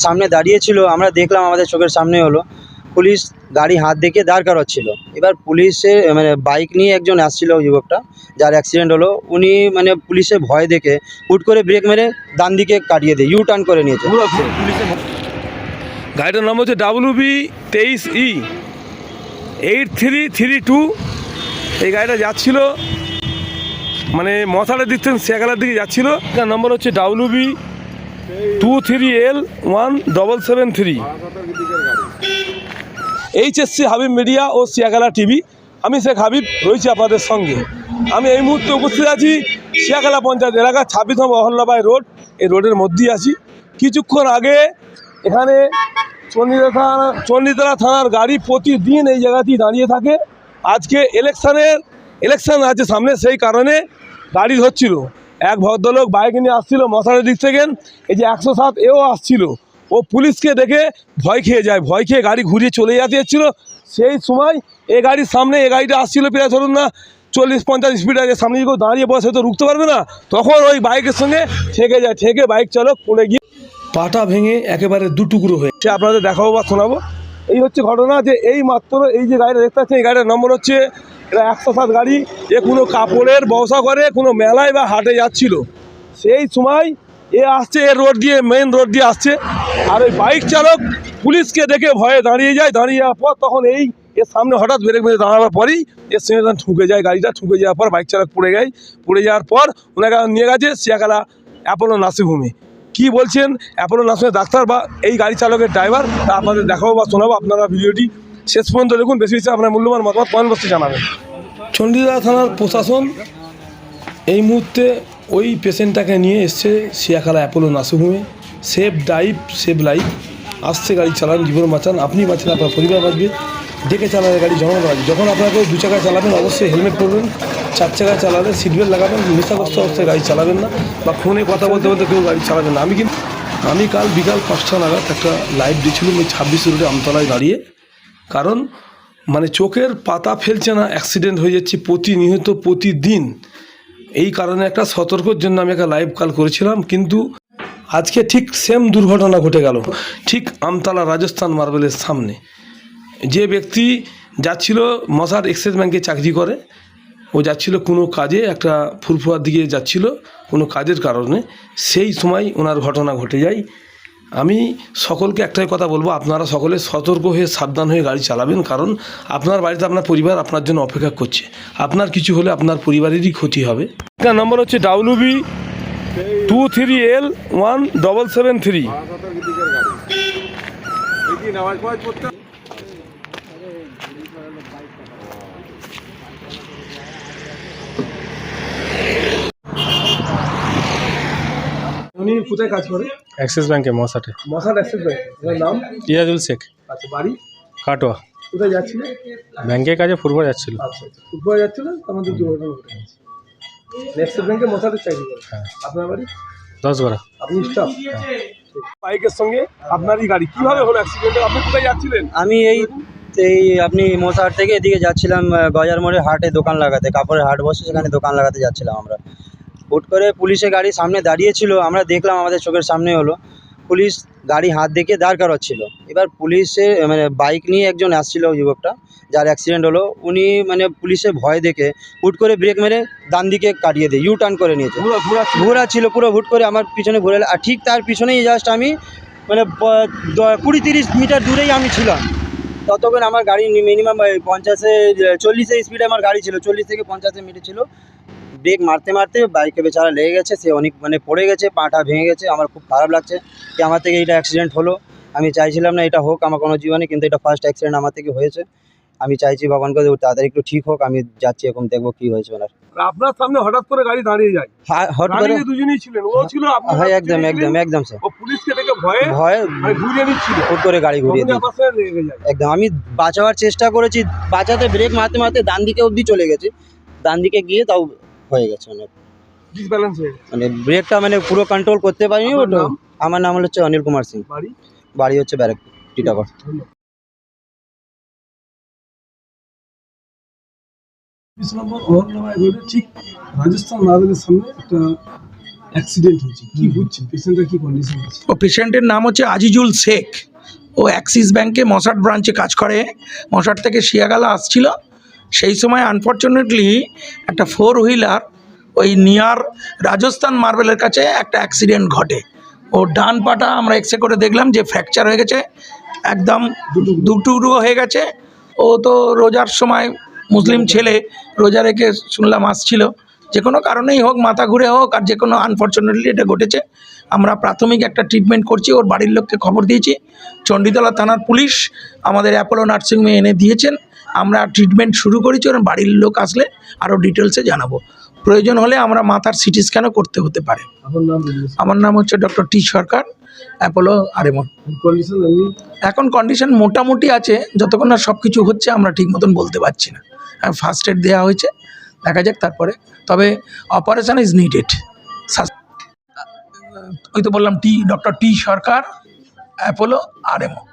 সামনে দাঁড়িয়েছিল, আমরা দেখলাম, আমাদের চোখের সামনে হলো। পুলিশ গাড়ি হাত দেখিয়ে দাঁড় করাচ্ছিল। এবার পুলিশের মানে বাইক নিয়ে একজন আসছিল, ওই যুবকটা যার অ্যাক্সিডেন্ট হলো, উনি মানে পুলিশের ভয় দেখে হুট করে ব্রেক মেরে ডান দিকে কাটিয়ে দিয়ে ইউ টার্ন করে নিয়েছে। গাড়িটার নাম হচ্ছে WB23E8332। এই গাড়িটা যাচ্ছিল মানে মশালের দিক থেকে শেখালার দিকে যাচ্ছিল। এটার নম্বর হচ্ছে WB23L1773। HSC হাবিব মিডিয়া ও শিয়াখালা টিভি। আমি শেখ হাবিব রয়েছি আপনাদের সঙ্গে। আমি এই মুহূর্তে উপস্থিত আছি শিয়াখালা পঞ্চায়েত এলাকা 26 নম্বর অহল্যাবাই রোড। এই রোডের মধ্যেই আছি। কিছুক্ষণ আগে এখানে চণ্ডীতলা থানার গাড়ি প্রতিদিন এই জায়গাতেই দাঁড়িয়ে থাকে। আজকে ইলেকশন আছে সামনে, সেই কারণে গাড়ি ধরছিল। এক ভদ্রলোক বাইক নিয়ে আসছিল মশালের দিক থেকে, এই যে 107 এও আসছিল। ও পুলিশকে দেখে ভয় খেয়ে গাড়ি ঘুরিয়ে চলে যেতে যাচ্ছিল। সেই সময় এ গাড়ির সামনে এ গাড়িটা আসছিল প্রায় ধরুন না 40-50 স্পিড আছে, সামনে যদি দাঁড়িয়ে বসে তো রুখতে পারবে না, তখন ওই বাইকের সঙ্গে ঠেকে বাইক চালক পড়ে গিয়ে পাটা ভেঙে একেবারে দুটুকরো হয়ে সে আপনাদের দেখাবো বা শোনাবো। এই হচ্ছে ঘটনা, যে এই মাত্র এই যে গাড়িটা দেখতে পাচ্ছেন, এই গাড়িটার নম্বর হচ্ছে 107 গাড়ি। এ কোনো কাপড়ের ব্যবসা করে, কোনো মেলায় বা হাটে যাচ্ছিল। সেই সময় এ আসছে, এ রোড দিয়ে মেন রোড দিয়ে আসছে, আর ওই বাইক চালক পুলিশকে দেখে ভয়ে দাঁড়িয়ে যাওয়ার পর তখন এর সামনে হঠাৎ ব্রেক মেরে দাঁড়াবার পরেই এর সঙ্গে ঠুকে যায় গাড়িটা। ঠুকে যাওয়ার পর বাইক চালক পড়ে যাওয়ার পর ওনাকে নিয়ে গেছে শিয়াখালা অ্যাপোলো নার্সিংহোমে। কী বলছেন অ্যাপোলো নার্সিংহোমের ডাক্তার বা এই গাড়ি চালকের ড্রাইভার, তা আপনাদের দেখাবো বা শোনাবো। আপনারা ভিডিওটি শেষ পর্যন্ত দেখুন। বেশি আপনার মূল্যবান মতামত কমেন্ট বক্সে জানাবেন। চণ্ডীতলা থানার প্রশাসন এই মুহূর্তে ওই পেশেন্টটাকে নিয়ে এসছে শিয়াখালা অ্যাপোলো নার্সিংহোমে। Safe drive save life. আসছে গাড়ি চালান, জীবন বাঁচান, আপনি বাঁচেন, আপনার পরিবার বাঁচবে। দেখে চালালে গাড়ি জনগণ বাঁচবে। যখন আপনাকে 2 চাকায় চালাবেন অবশ্যই হেলমেট পরবেন, 4 চাকায় চালালে সিটবেল্ট লাগাবেন, নেশাগ্রস্ত অবস্থায় গাড়ি চালাবেন না, বা ফোনে কথা বলতে বলতে কেউ গাড়ি চালাবেন না। আমি কাল বিকাল 5টা নাগাদ একটা লাইভ দিয়েছিলাম ওই 26 রোডে আমতলায় দাঁড়িয়ে। কারণ মানে চোখের পাতা ফেলছে না, অ্যাক্সিডেন্ট হয়ে যাচ্ছে প্রতিনিয়ত প্রতিদিন। এই কারণে একটা সতর্কর জন্য আমি একটা লাইভ কল করেছিলাম। কিন্তু আজকে ঠিক সেম দুর্ঘটনা ঘটে গেল, ঠিক আমতলা রাজস্থান মার্বেলের সামনে। যে ব্যক্তি যাচ্ছিল মশার এক্সিস ব্যাংকে চাকরি করে, ও যাচ্ছিল কোনো কাজে, একটা ফুরফুয়ার দিকে যাচ্ছিল কোনো কাজের কারণে, সেই সময় ওনার ঘটনা ঘটে যায়। আমি সকলকে একটাই কথা বলবো, আপনারা সকলে সতর্ক হয়ে সাবধান হয়ে গাড়ি চালাবেন। কারণ আপনার বাড়িতে আপনার পরিবার আপনার জন্য অপেক্ষা করছে। আপনার কিছু হলে আপনার পরিবারেরই ক্ষতি হবে। এটার নম্বর হচ্ছে WB23L1773। উনি কোথায় কাজ করে? অ্যাক্সিস ব্যাংকে মশাটে। মশাল অ্যাক্সিস ব্যাংক। ওনার নাম ইয়াজুল শেখ। আচ্ছা, বাড়ি কাটোয়া। কোথায় যাচ্ছিলেন? ব্যাংকের কাজে ফুটবল যাচ্ছিল। আচ্ছা, ফুটবল যাচ্ছিলেন, আমাদের দুর্ঘটনা ঘটে গেছে। অ্যাক্সিস ব্যাংকে মশালের চাকরি করে। হ্যাঁ। আপনার বাড়ি? 10 গড়া। আপনি স্টাফ? বাইকের সঙ্গে আপনারই গাড়ি, কিভাবে হলো অ্যাক্সিডেন্ট? আপনি কোথায় যাচ্ছিলেন? আমি এই আপনি মোসাহাট থেকে এদিকে যাচ্ছিলাম গজার মোড়ে হাটে দোকান লাগাতে, কাপড়ের হাট বসে, সেখানে দোকান লাগাতে যাচ্ছিলাম আমরা। হুট করে পুলিশের গাড়ি সামনে দাঁড়িয়েছিল, আমরা দেখলাম, আমাদের চোখের সামনে হলো। পুলিশ গাড়ি হাত দেখিয়ে দাঁড় করাচ্ছিল। এবার পুলিশের মানে বাইক নিয়ে একজন আসছিল, ওই যুবকটা যার অ্যাক্সিডেন্ট হলো, উনি মানে পুলিশের ভয় দেখে হুট করে ব্রেক মেরে ডান দিকে কাটিয়ে দিয়ে ইউ টার্ন করে নিয়েছে। ঘোরা ছিল পুরো, হুট করে আমার পিছনে ঘুরে, আর ঠিক তার পিছনেই জাস্ট আমি মানে 20-30 মিটার দূরেই আমি ছিলাম। ততক্ষণ আমার গাড়ি মিনিমাম 40 স্পিডে আমার গাড়ি ছিল, 40 থেকে 50 মিটার ছিল। ব্রেক মারতে মারতে বাইকে বেচারা লেগে গেছে, সে অনেক মানে পড়ে গেছে, পাটা ভেঙে গেছে। আমার খুব খারাপ লাগছে যে আমার থেকে এটা অ্যাক্সিডেন্ট হলো। আমি চাইছিলাম না এটা হোক আমার কোনো জীবনে, কিন্তু এটা ফার্স্ট অ্যাক্সিডেন্ট আমার থেকে হয়েছে। আমি চাইছি ভগবানকে তাড়াতাড়ি একটু ঠিক হোক। আমি যাচ্ছি এখন, দেখবো কি হয়েছে ওনার। আপনার সামনে হঠাৎ করে গাড়ি দাঁড়িয়ে যায়? হট করে দুজনেই ছিলেন, ও ছিল আপনি? হ্যাঁ, একদম স্যার। ও পুলিশকে দেখে ভয়ে ঘুরিয়ে নিচ্ছিল, হুট করে গাড়ি ঘুরিয়ে দিয়ে একদম। আমি বাঁচাবার চেষ্টা করেছি, বাঁচাতে ব্রেক মারতে মারতে ডান দিকে অবধি চলে গেছি। ডান দিকে গিয়ে তাও হয়ে গেছে অনেক ডিসব্যালেন্স হয়ে গেছে, মানে ব্রেকটা মানে পুরো কন্ট্রোল করতে পারিনি। ওটা আমার নাম হচ্ছে অনিল কুমার সিং। বাড়ি হচ্ছে ব্যারাকপুর, টিটাগড়। ঠিক রাজস্থান মার্বেলের সামনে একটা অ্যাক্সিডেন্ট হয়েছে, কি বুঝছেন পেশেন্টের কি কন্ডিশন আছে? ও পেশেন্টের নাম হচ্ছে আজিজুল শেখ। ও অ্যাক্সিস ব্যাংকে মশাট ব্রাঞ্চে কাজ করে। মশাট থেকে শিয়াগালা আসছিল, সেই সময় আনফর্চুনেটলি একটা 4 হুইলার ওই নিয়ার রাজস্থান মার্বেলের কাছে একটা অ্যাক্সিডেন্ট ঘটে। ও ডান পাটা আমরা এক্সরে করে দেখলাম যে ফ্র্যাকচার হয়ে গেছে, একদম দুটুকরো হয়ে গেছে। ও তো রোজার সময় মুসলিম ছেলে, রোজা রেখে শুনলাম আসছিল। যে কোনো কারণেই হোক, মাথা ঘুরে হোক আর যে কোনো আনফর্চুনেটলি এটা ঘটেছে। আমরা প্রাথমিক একটা ট্রিটমেন্ট করছি, ওর বাড়ির লোককে খবর দিয়েছি। চণ্ডীতলা থানার পুলিশ আমাদের অ্যাপোলো নার্সিংহোমে এনে দিয়েছেন। আমরা ট্রিটমেন্ট শুরু করেছি, ওর বাড়ির লোক আসলে আরও ডিটেলসে জানাবো। প্রয়োজন হলে আমরা মাথার সিটি স্ক্যানও করতে হতে পারে। আপনার নাম বলুন। আমার নাম হচ্ছে ডক্টর টি সরকার, অ্যাপোলো আরএমও। কন্ডিশন এমনি এখন কন্ডিশন মোটামুটি আছে, যতক্ষণ না সব কিছু হচ্ছে আমরা ঠিক মতন বলতে পারছি না। ফার্স্ট এড দেওয়া হয়েছে, দেখা যাক তারপরে। তবে অপারেশন ইজ নিডেড। ওই তো বললাম ডক্টর টি সরকার, অ্যাপোলো আরএমও।